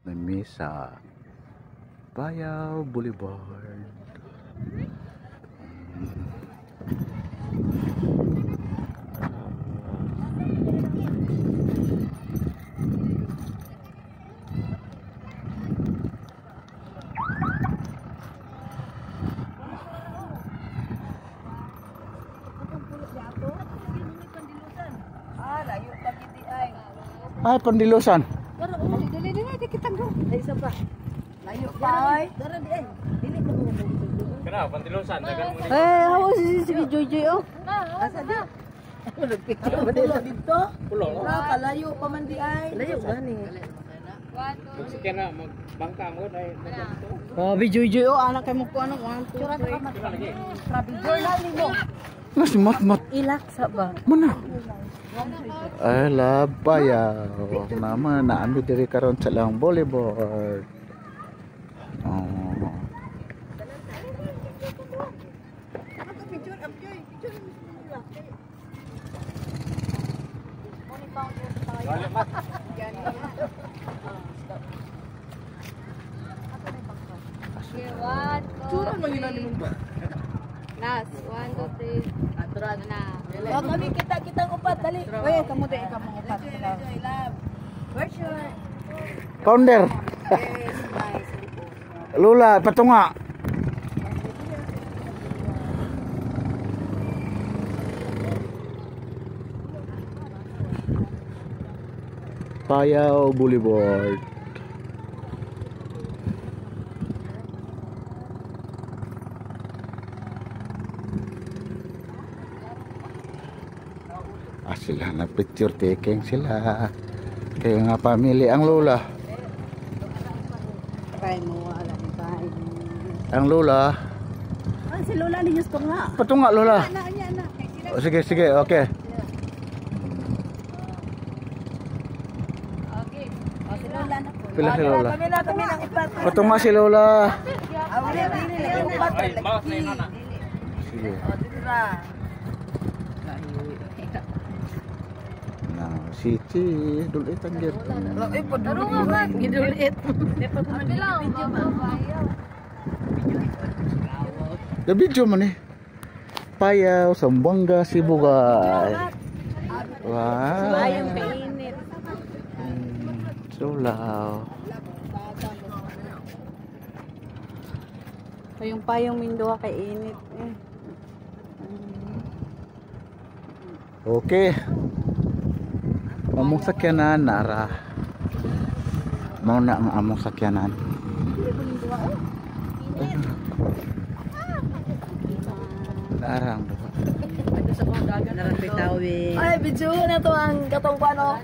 kami sa Payao Boulevard. Ay, Pandilusan. Dali, kita go. Ay, isa pa. Layo pa, ay. Dara di ay. Dili pa mo. Kana, Pandilusan, dagan mo ni. Hawa si Joy, oh. Asa di? Nagpicture ba dito dito? Pulo. Kalayo pa man di ay. Layo gani. Sige na, magbangka mo dahil naganto. Grabe Joy, oh. Anak kay mo ko ano. 1, 2, 3. Grabe, journal mo. Mas mat. Ilaksa ba? Mana? Ay, Payao. Nama na ando diri karon sa lang Boulevard. Oh. Chura man yun mo ba? Last, 1, 2, 3. Aturan na. Wag kami kita upat dali. Oy, kamu dai ka mo upat. Where's your Founder. Lula, patunga. Payao Boulevard. Sila na picture taking sila. Kaya nga pamili ang Lola. try mo ala ni bay. Ang Lola. Ah, si Lola ni Yus nga. Patunga Lola. Ana. Oh, sige, okay. Okay. Oh, si Lola na po. Pila si Lola? Kami lang upat. Patunga si Lola. Awre dili upat. Ay, bawas na yun na. Sige. Oh, dira. Siti, dulit ang git. Ay, paduro nga ba? Gidulit. The video man eh. Payao, Zamboanga, Sibugay. Wow. Layong kainit. Sulaw. Yung payong Mindoa kay init eh. Okay. Among sakyanan nara. Mao na ang among sakyanan. Narang. Ay, video na to ang katong pano.